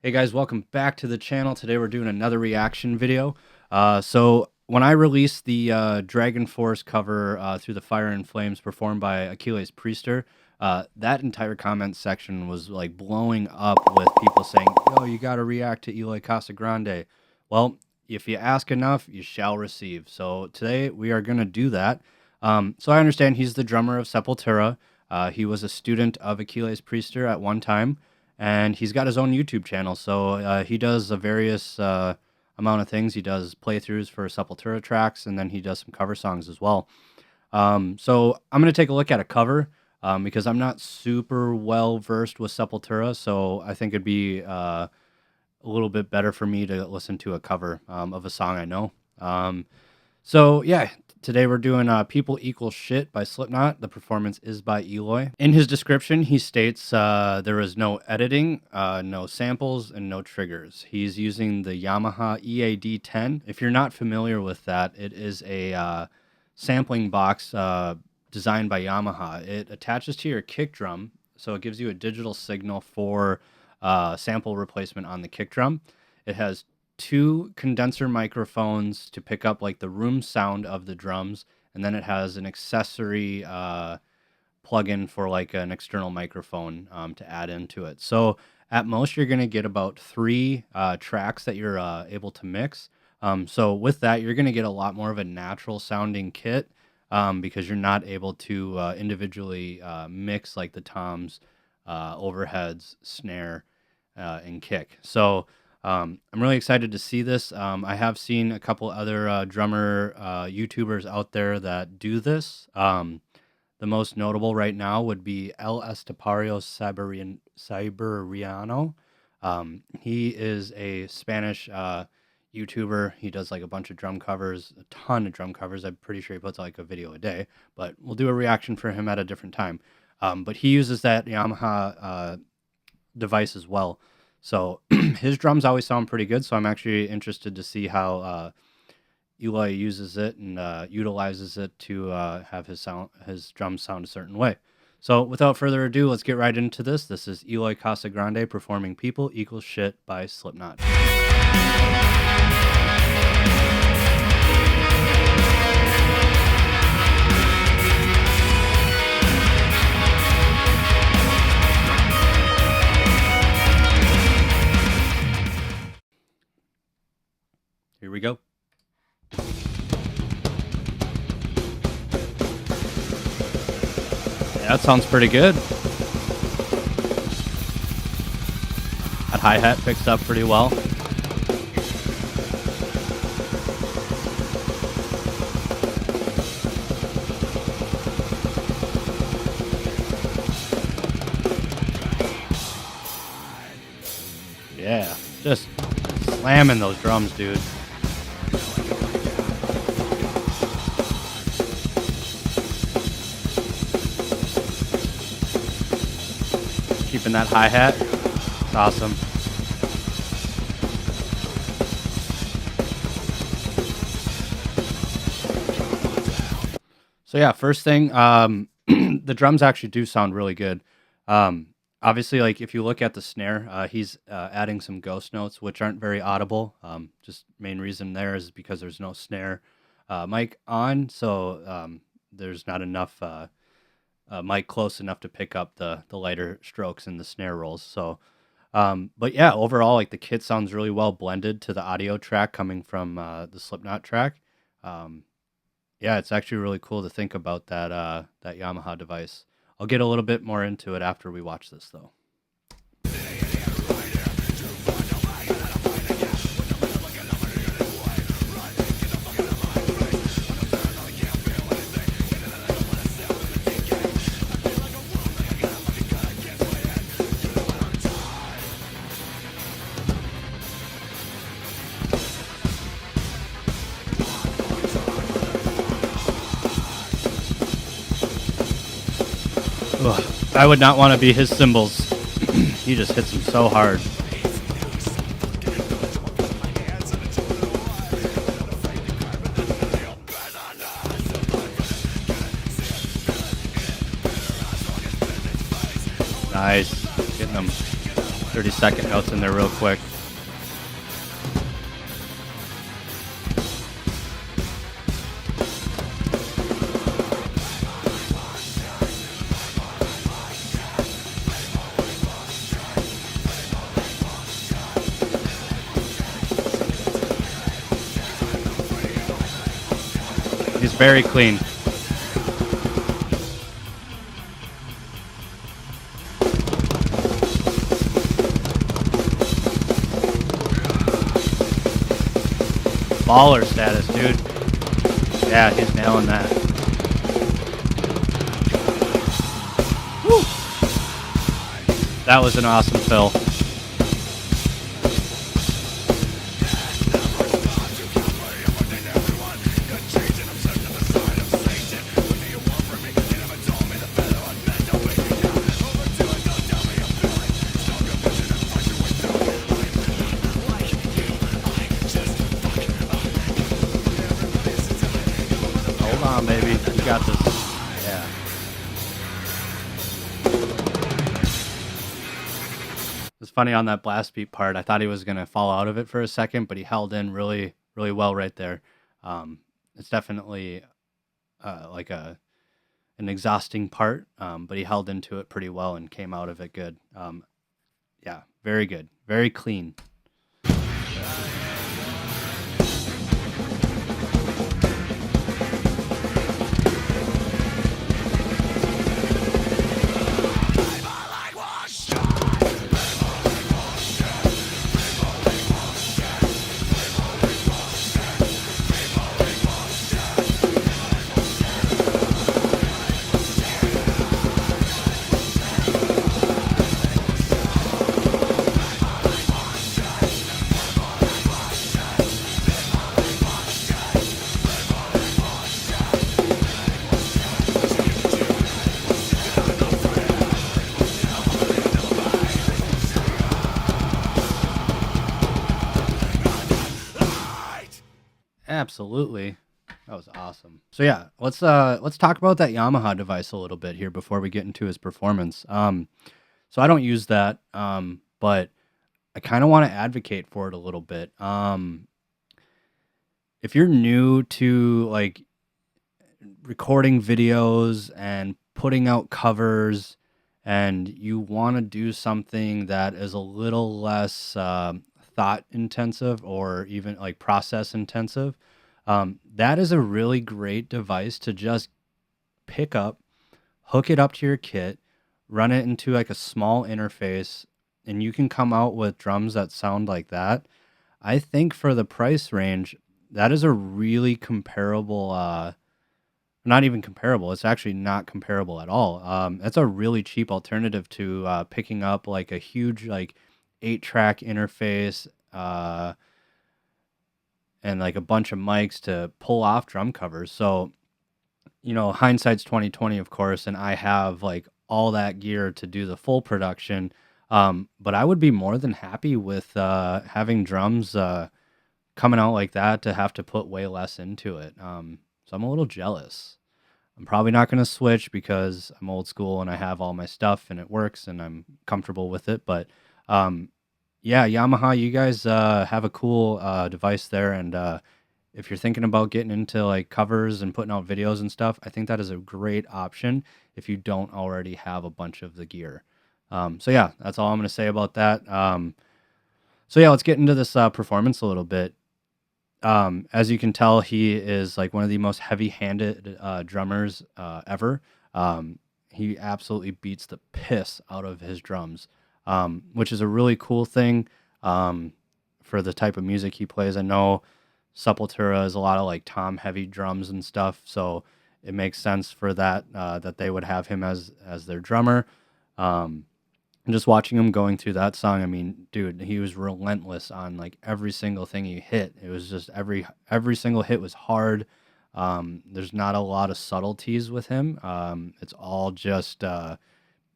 Hey guys, welcome back to the channel. Today we're doing another reaction video. So when I released the Dragon Force cover Through the Fire and Flames performed by Achilles Priester, that entire comment section was like blowing up with people saying, yo, you got to react to Eloy Casagrande. Well, if you ask enough, you shall receive. So today we are going to do that. So I understand he's the drummer of Sepultura. He was a student of Achilles Priester at one time. And he's got his own YouTube channel, so he does a various amount of things. He does playthroughs for Sepultura tracks, and then he does some cover songs as well. So I'm going to take a look at a cover because I'm not super well versed with Sepultura, so I think it'd be a little bit better for me to listen to a cover of a song I know. So yeah, today we're doing People Equal Shit by Slipknot. The performance is by Eloy. In his description, he states there is no editing, no samples, and no triggers. He's using the Yamaha EAD10. If you're not familiar with that, it is a sampling box designed by Yamaha. It attaches to your kick drum, so it gives you a digital signal for sample replacement on the kick drum. It has two condenser microphones to pick up like the room sound of the drums, and then it has an accessory plug-in for like an external microphone to add into it. So at most you're going to get about 3 tracks that you're able to mix. So with that, you're going to get a lot more of a natural sounding kit because you're not able to individually mix like the toms, overheads, snare, and kick. So I'm really excited to see this. I have seen a couple other drummer YouTubers out there that do this. The most notable right now would be El Estepario Siberiano. He is a Spanish YouTuber. He does like a bunch of drum covers, a ton of drum covers. I'm pretty sure he puts like a video a day, but we'll do a reaction for him at a different time. But he uses that Yamaha device as well. So his drums always sound pretty good, so I'm actually interested to see how Eloy uses it and utilizes it to have his drums sound a certain way. So without further ado, let's get right into this. This is Eloy Casagrande performing People Equal Shit by Slipknot. Here we go. Yeah, that sounds pretty good. That hi-hat picks up pretty well. Yeah, just slamming those drums, dude. Keeping that hi-hat. It's awesome. So yeah, first thing, the drums actually do sound really good. Obviously, like if you look at the snare, he's adding some ghost notes, which aren't very audible. Just main reason there is because there's no snare mic on, so there's not enough mic close enough to pick up the lighter strokes and the snare rolls. So, but yeah, overall, like the kit sounds really well blended to the audio track coming from the Slipknot track. Yeah, it's actually really cool to think about that that Yamaha device. I'll get a little bit more into it after we watch this, though. Ugh, I would not want to be his cymbals. He just hits them so hard. Nice. Getting them. 30-second notes in there real quick. He's very clean. Baller status, dude. Yeah, he's nailing that. Woo. That was an awesome fill. On, baby. You got this. Yeah. It's funny on that blast beat part. I thought he was going to fall out of it for a second, but he held in really, really well right there. It's definitely like an exhausting part, but he held into it pretty well and came out of it good. Yeah, very good. Very clean. Absolutely. That was awesome. So yeah, let's talk about that Yamaha device a little bit here before we get into his performance. So I don't use that, but I kind of want to advocate for it a little bit. If you're new to like recording videos and putting out covers, and you want to do something that is a little less thought intensive or even like process intensive, that is a really great device to just pick up, hook it up to your kit, run it into like a small interface, and you can come out with drums that sound like that. I think for the price range, that is a really comparable, not even comparable. It's actually not comparable at all. That's a really cheap alternative to picking up like a huge like 8-track interface and like a bunch of mics to pull off drum covers. So, you know, hindsight's 2020, of course, and I have like all that gear to do the full production. But I would be more than happy with having drums coming out like that to have to put way less into it. So I'm a little jealous. I'm probably not going to switch because I'm old school and I have all my stuff and it works and I'm comfortable with it. But yeah, Yamaha, you guys have a cool device there. And if you're thinking about getting into like covers and putting out videos and stuff, I think that is a great option if you don't already have a bunch of the gear. So yeah, that's all I'm going to say about that. So yeah, let's get into this performance a little bit. As you can tell, he is like one of the most heavy-handed drummers ever. He absolutely beats the piss out of his drums, which is a really cool thing for the type of music he plays. I know Sepultura is a lot of like tom heavy drums and stuff, so it makes sense for that that they would have him as their drummer. And just watching him going through that song, I mean, dude, he was relentless on like every single thing he hit. It was just every single hit was hard. There's not a lot of subtleties with him. It's all just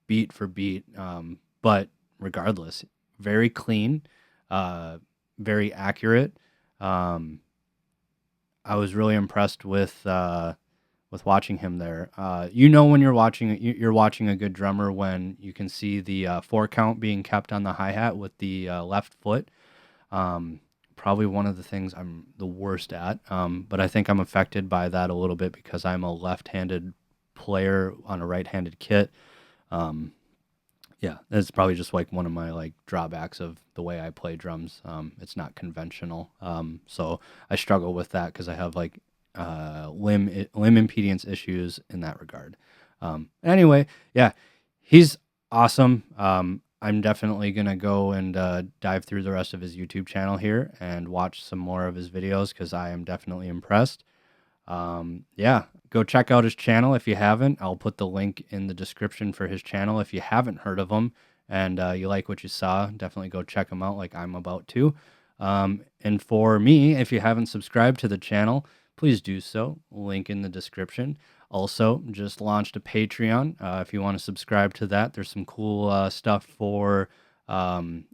beat for beat. But regardless, very clean, very accurate. I was really impressed with watching him there. You know when you're watching a good drummer when you can see the 4 count being kept on the hi-hat with the left foot. Probably one of the things I'm the worst at, but I think I'm affected by that a little bit because I'm a left-handed player on a right-handed kit. Yeah, that's probably just like one of my like drawbacks of the way I play drums. It's not conventional, so I struggle with that because I have like limb impedance issues in that regard. Anyway, yeah, he's awesome. I'm definitely gonna go and dive through the rest of his YouTube channel here and watch some more of his videos because I am definitely impressed. Yeah, go check out his channel if you haven't. I'll put the link in the description for his channel if you haven't heard of him and you like what you saw. Definitely go check him out like I'm about to. And for me, if you haven't subscribed to the channel, please do so. Link in the description. Also, just launched a Patreon. If you want to subscribe to that, there's some cool stuff for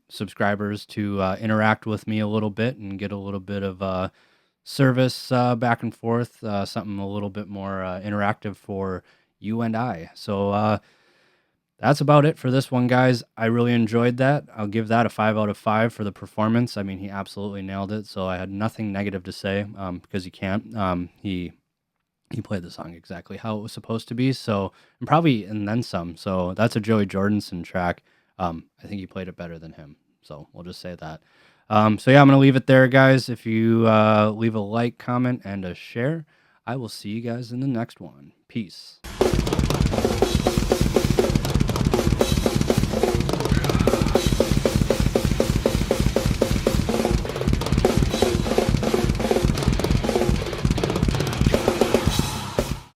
subscribers to interact with me a little bit and get a little bit of service back and forth, something a little bit more interactive for you and I. So that's about it for this one, guys. I really enjoyed that. I'll give that a 5 out of 5 for the performance. I mean, he absolutely nailed it. So I had nothing negative to say because he can't. He played the song exactly how it was supposed to be. So, and then some. So that's a Joey Jordison track. I think he played it better than him. So we'll just say that. So yeah, I'm going to leave it there, guys. If you leave a like, comment, and a share, I will see you guys in the next one. Peace.